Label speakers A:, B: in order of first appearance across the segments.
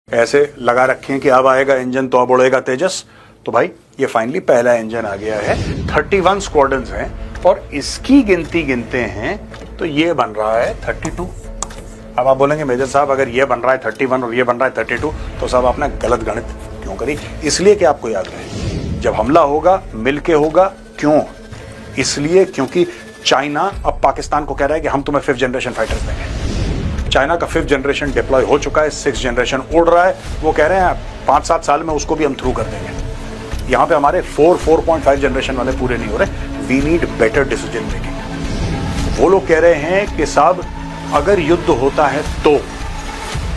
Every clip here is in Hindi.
A: ऐसे लगा रखे हैं कि अब आएगा इंजन तो अब उड़ेगा तेजस। तो भाई ये फाइनली पहला इंजन आ गया है। 31 स्क्वाड्रन्स हैं और इसकी गिनती गिनते हैं तो ये बन रहा है 32। अब आप बोलेंगे मेजर साहब अगर ये बन रहा है 31 और ये बन रहा है 32 तो साहब आपने गलत गणित क्यों करी? इसलिए कि आपको याद रहे जब हमला होगा मिलके होगा। क्यों? इसलिए क्योंकि चाइना अब पाकिस्तान को कह रहा है कि हम तुम्हें 5th जनरेशन फाइटर्स देंगे। चाइना का 5th जनरेशन डिप्लॉय हो चुका है, 6th जनरेशन उड़ रहा है। वो कह रहे हैं 5-7 साल में उसको भी हम थ्रू कर देंगे। यहाँ पे हमारे 4.5 जनरेशन वाले पूरे नहीं हो रहे। We need better decision making. वो लोग कह रहे हैं कि साहब अगर युद्ध होता है तो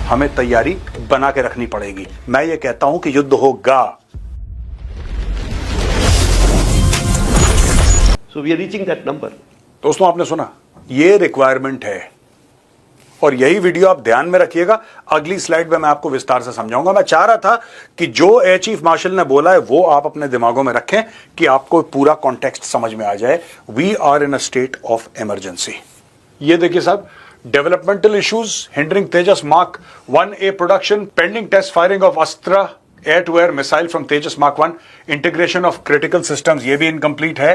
A: हमें तैयारी बना के रखनी पड़ेगी। मैं ये कहता हूं कि युद्ध होगा।
B: So we are reaching that number.
A: दोस्तों आपने सुना, ये रिक्वायरमेंट है और यही वीडियो आप ध्यान में रखिएगा। अगली स्लाइड में मैं आपको विस्तार से समझाऊंगा। मैं चाह रहा था कि जो एयर चीफ मार्शल ने बोला है वो आप अपने दिमागों में रखें कि आपको पूरा कॉन्टेक्स्ट समझ में आ जाए। We are in a state of emergency. ये देखिए साहब, developmental issues hindering Tejas mark 1A production, pending test firing of Astra air to air missile from Tejas mark 1, integration of critical systems ये भी इनकम्प्लीट है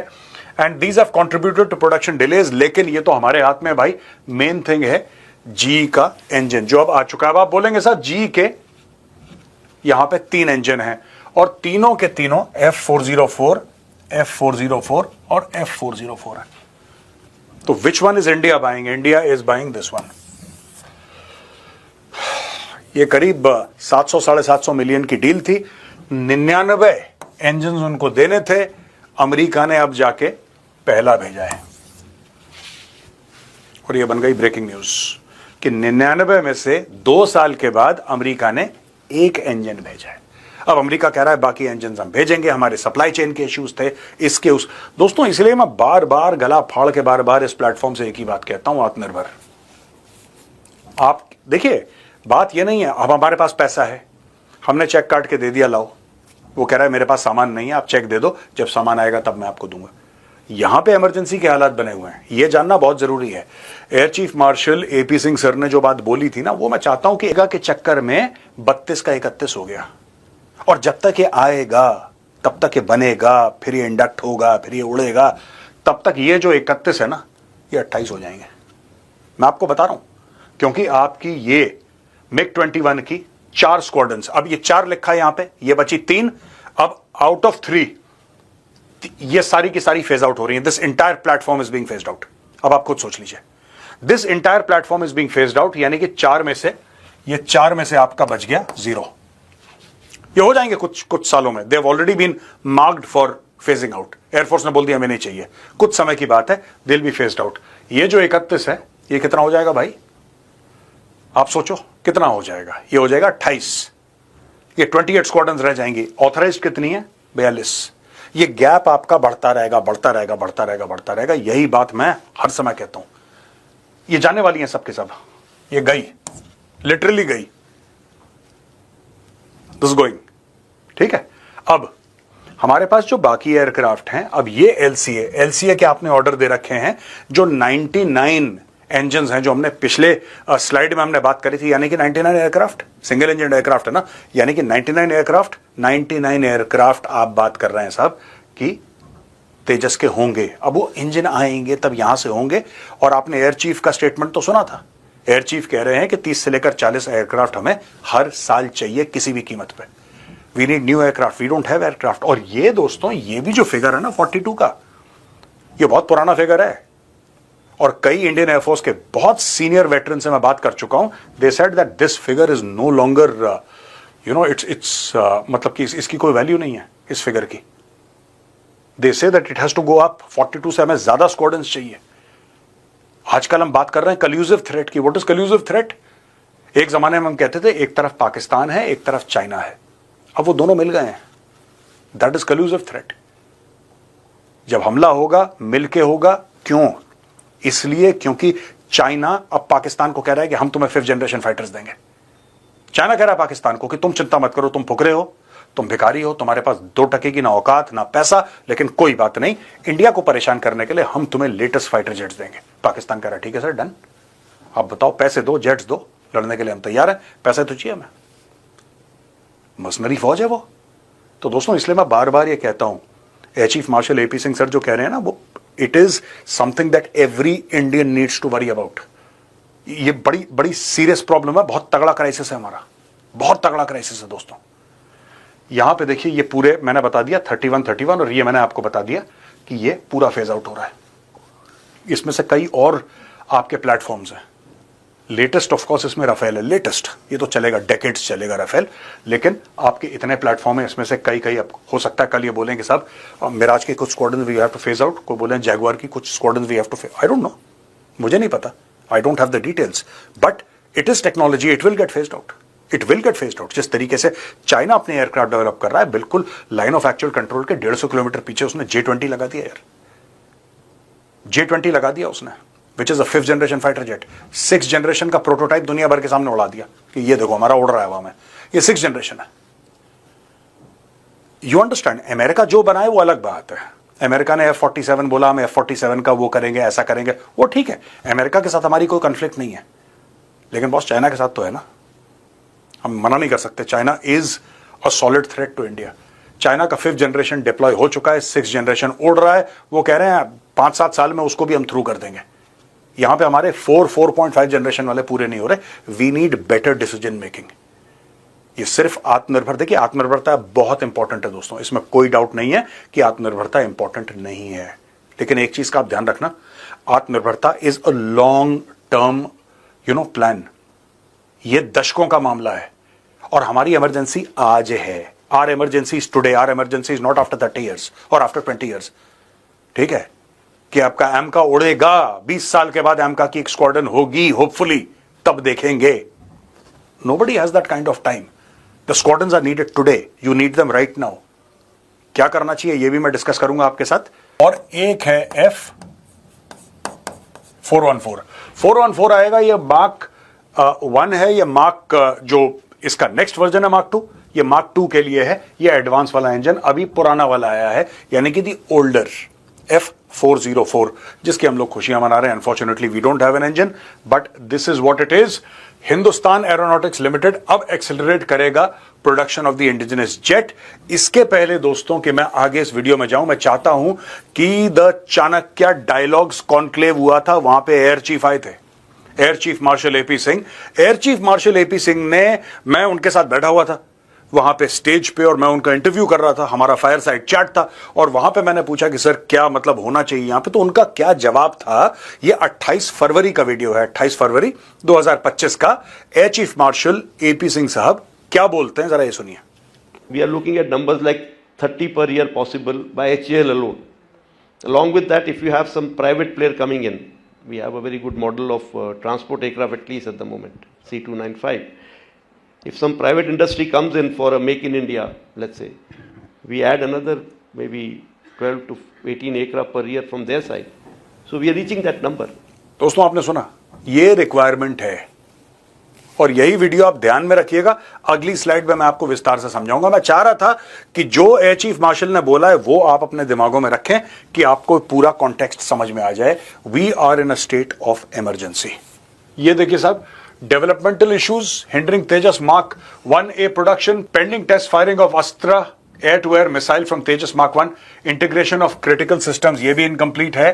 A: and these have contributed to production delays. लेकिन ये तो हमारे हाथ में भाई मेन थिंग है जी का इंजन जो अब आ चुका है। अब आप बोलेंगे सर जी के यहां पे 3 इंजन हैं और तीनों के तीनों F404, F404 और F404 है। तो which one is India buying? India is buying this one. ये करीब 700-750 मिलियन की डील थी। 99 इंजन उनको देने थे। अमेरिका ने अब जाके पहला भेजा है और ये बन गई ब्रेकिंग न्यूज कि 99 में से 2 साल के बाद अमेरिका ने 1 इंजन भेजा है। अब अमेरिका कह रहा है बाकी इंजन हम भेजेंगे, हमारे सप्लाई चेन के इश्यूज थे इसके उस। दोस्तों इसलिए मैं बार बार गला फाड़ के बार इस प्लेटफॉर्म से एक ही बात कहता हूं, आत्मनिर्भर। आप देखिए बात ये नहीं है अब हमारे पास पैसा है, हमने चेक काट के दे दिया, लाओ। वो कह रहा है मेरे पास सामान नहीं है, आप चेक दे दो, जब सामान आएगा तब मैं आपको दूंगा। यहां पे इमरजेंसी के हालात बने हुए हैं, यह जानना बहुत जरूरी है। Air chief martial AP Singh sir ने जो बात बोली थी ना, वो मैं चाहता हूं कि एगा के चक्कर में 32 का 31 हो गया और जब तक ये आएगा तब तक ये बनेगा, फिर ये इंडक्ट होगा, फिर ये उड़ेगा, तब तक ये जो 31 है ना ये 28 हो जाएंगे। मैं आपको बता रहा हूं क्योंकि आपकी ये MiG-21 की 4 स्क्वाड्रन्स, अब ये 4 लिखा है यहां पे, ये बची 3। अब आउट ऑफ 3 ये सारी की सारी फेज आउट हो रही है। This entire platform is being phased out. अब आप खुद सोच लीजिए, this entire platform is being phased out, यानी कि 4 में से आपका बच गया 0। ये हो जाएंगे कुछ सालों में। They have already been marked for phasing out. Air force ने बोल दिया हमें नहीं चाहिए, कुछ समय की बात है, they will be phased out. ये जो 31 है ये कितना हो जाएगा भाई? आप सोचो कितना हो जाएगा? ये हो जाएगा 28। ये 28 स्क्वाड्रन्स रह जाएंगी। ऑथराइज्ड कितनी है? 42। ये गैप आपका बढ़ता रहेगा, बढ़ता रहेगा, बढ़ता रहेगा, बढ़ता रहेगा। यही बात मैं हर समय कहता हूं। ये जाने वाली हैं सबके सब, ये गई, लिटरली गई, दिस गोइंग। ठीक है, अब हमारे पास जो बाकी एयरक्राफ्ट हैं, अब ये LCA के आपने ऑर्डर दे रखे हैं जो 99 इंजन हैं, जो हमने पिछले स्लाइड में हमने बात करी थी, यानी कि 99 एयरक्राफ्ट, सिंगल इंजन एयरक्राफ्ट है ना, यानी कि 99 एयरक्राफ्ट आप बात कर रहे हैं साहब कि तेजस के होंगे। अब वो इंजन आएंगे तब यहां से होंगे। और आपने एयर चीफ का स्टेटमेंट तो सुना था। एयर चीफ कह रहे हैं कि 30 से लेकर 40 एयरक्राफ्ट हमें हर साल चाहिए किसी भी कीमत पे। We need new aircraft, we don't have aircraft. और ये दोस्तों ये भी जो फिगर है ना 42 का, ये बहुत पुराना फिगर है और कई इंडियन एयरफोर्स के बहुत सीनियर वेटरन से मैं बात कर चुका हूं। They said that this figure is no longer it's मतलब कि इसकी कोई वैल्यू नहीं है इस फिगर की। They say that it has to go up. 42 से हमें ज्यादा स्क्वाड्रन्स चाहिए। आजकल हम बात कर रहे हैं कल्यूसिव थ्रेट की। What is collusive threat? एक जमाने में हम कहते थे एक तरफ पाकिस्तान है, एक तरफ चाइना है, अब वो दोनों मिल गए हैं। That is collusive threat. जब हमला होगा मिलके होगा। क्यों? इसलिए क्योंकि चाइना अब पाकिस्तान को कह रहा है कि हम तुम्हें 5th जनरेशन फाइटर्स देंगे। चाइना कह रहा है पाकिस्तान को कि तुम चिंता मत करो, तुम फुकरे हो, तुम भिखारी हो, तुम्हारे पास 2 टके की ना औकात ना पैसा, लेकिन कोई बात नहीं, इंडिया को परेशान करने के लिए हम तुम्हें लेटेस्ट फाइटर जेट्स देंगे। पाकिस्तान कह रहा है ठीक है सर, डन। आप बताओ, पैसे दो, जेट्स दो, लड़ने के लिए हम तैयार हैं, पैसे तो चाहिए हमें। मसनरी फौज है वो। तो दोस्तों इसलिए मैं बार बार ये कहता हूं, air chief marshal AP Singh sir जो कह रहे हैं ना, वो it is something that every Indian needs to worry about. ये बड़ी बड़ी सीरियस प्रॉब्लम है, बहुत तगड़ा क्राइसिस है हमारा, बहुत तगड़ा क्राइसिस है दोस्तों। यहां पे देखिए, ये पूरे मैंने बता दिया 31 और ये मैंने आपको बता दिया कि ये पूरा फेज आउट हो रहा है। इसमें से कई और आपके प्लेटफॉर्म्स हैं। लेटेस्ट ऑफ कोर्स इसमें राफेल है, लेटेस्ट, ये तो चलेगा, डेकेड्स चलेगा राफेल, लेकिन आपके इतने प्लेटफॉर्म हैं, इसमें से कई हो सकता है कल ये बोलेंगे साहब मिराज के कुछ squadron we have to phase out, को बोले जैगुआर की कुछ squadron we have to phase, I don't know, मुझे नहीं पता, I don't have the details, but it is technology, it will get phased out, it will get phased out. जिस तरीके से चाइना अपने एयरक्राफ्ट डेवलप कर रहा है, बिल्कुल लाइन ऑफ एक्चुअल कंट्रोल के 150 किलोमीटर पीछे उसने J-20 लगा दिया यार, J-20 लगा दिया उसने, which is a 5th generation fighter jet. 6th generation का प्रोटोटाइप दुनिया भर के सामने उड़ा दिया कि ये देखो हमारा उड़ रहा है हवा में, ये 6th जनरेशन है। यू अंडरस्टैंड, अमेरिका जो बनाए वो अलग बात है। अमेरिका ने F-47 बोला, हम F-47 का वो करेंगे, ऐसा करेंगे, वो ठीक है, अमेरिका के साथ हमारी कोई कंफ्लिक्ट नहीं है, लेकिन बॉस चाइना के साथ तो है ना, हम मना नहीं कर सकते। China is a solid threat to India. China का 5th जनरेशन डिप्लॉय हो चुका है, 6th जनरेशन उड़ रहा है, वो कह रहे हैं 5-7 साल में उसको भी हम थ्रू कर देंगे। यहां पे हमारे 4.5 जनरेशन वाले पूरे नहीं हो रहे। We need better decision making. ये सिर्फ आत्मनिर्भर, देखिए आत्मनिर्भरता बहुत इंपॉर्टेंट है दोस्तों, इसमें कोई डाउट नहीं है कि आत्मनिर्भरता इंपॉर्टेंट नहीं है, लेकिन एक चीज का आप ध्यान रखना, आत्मनिर्भरता is a long term plan. ये दशकों का मामला है और हमारी इमरजेंसी आज है। Our emergency is today, our emergency is not after 30 years और आफ्टर 20 ईयर्स। ठीक है कि आपका एमका उड़ेगा, 20 साल के बाद एमका की एक स्क्वाड्रन होगी होपफुली, तब देखेंगे। Nobody has that kind of time. The squadrons are needed today, you need them right now. क्या करना चाहिए ये भी मैं डिस्कस करूंगा आपके साथ। और एक है F414, 414 आएगा, ये मार्क 1 है, ये मार्क जो इसका नेक्स्ट वर्जन है मार्क 2, ये मार्क 2 के लिए है, ये एडवांस वाला इंजन, अभी पुराना वाला आया है, यानी कि दी ओल्डर F404, जिसकी हम लोग खुशियां मना रहे हैं। Unfortunately we don't have an engine, but this is what it is. Hindustan Aeronautics Limited अब एक्सेलरेट करेगा production of the indigenous jet. इसके पहले दोस्तों कि मैं आगे इस वीडियो में जाऊं, मैं चाहता हूं कि द चाणक्य डायलॉग्स कॉन्क्लेव हुआ था, वहां पे एयर चीफ आए थे, air chief marshal AP Singh. Air chief marshal AP Singh ने, मैं उनके साथ बैठा हुआ था वहां पे स्टेज पे और मैं उनका इंटरव्यू कर रहा था, हमारा फायर साइड चैट था, और वहां पे मैंने पूछा कि सर क्या मतलब होना चाहिए यहां पे, तो उनका क्या जवाब था। ये 28 फरवरी का वीडियो है, 28 फरवरी 2025 का। Air chief marshal AP Singh साहब क्या बोलते हैं, जरा ये सुनिए।
B: We are looking at numbers like 30 per year possible by HAL alone. Along with that, if you have some private player coming in, we have a very good model of transport aircraft at least at the moment, C295. If some private industry comes in for a make in India, let's say, we add another maybe 12 to 18 aircraft per year from their side. So we are reaching that number.
A: दोस्तों आपने सुना, ये रिक्वायरमेंट है और यही वीडियो आप ध्यान में रखिएगा। अगली स्लाइड में मैं आपको विस्तार से समझाऊंगा। मैं चाह रहा था कि जो एयर चीफ मार्शल ने बोला है वो आप अपने दिमागों में रखें कि आपको पूरा कॉन्टेक्स्ट समझ में आ जाए। We are in a state of emergency. ये देखिए साहब, developmental issues hindering Tejas mark 1A production, pending test firing of Astra air to air missile from Tejas mark 1, integration of critical systems, ये भी इनकम्प्लीट है,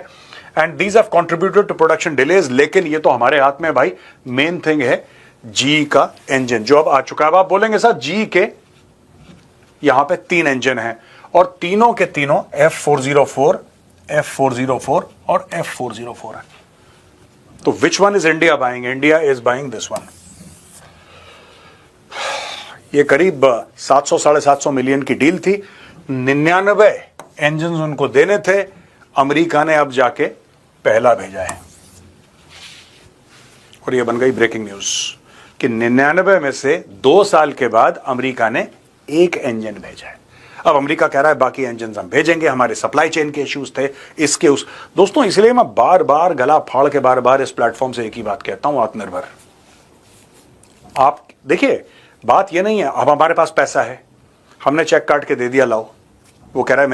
A: and these have contributed to production delays. लेकिन ये तो हमारे हाथ में भाई, मेन थिंग है जी का इंजन जो अब आ चुका है। अब आप बोलेंगे सर जी के यहां पे 3 इंजन हैं और तीनों के तीनों F404, F404 और F404 है। तो which one is India buying? India is buying this one. ये करीब 700-750 मिलियन की डील थी, 99 इंजन उनको देने थे। अमेरिका ने अब जाके पहला भेजा है और ये बन गई ब्रेकिंग न्यूज कि 99 में से 2 साल के बाद अमेरिका ने 1 इंजन भेजा है। अब अमेरिका कह रहा है बाकी इंजन हम भेजेंगे, हमारे सप्लाई चेन के इश्यूज थे, इसके उस। दोस्तों इसलिए मैं बार बार गला फाड़ के बार बार इस प्लेटफॉर्म से एक ही बात कहता हूं, आत्मनिर्भर। आप देखिए, बात ये नहीं है अब हमारे पास पैसा है, हमने चेक काट के दे दिया, लाओ। वो कह रहा है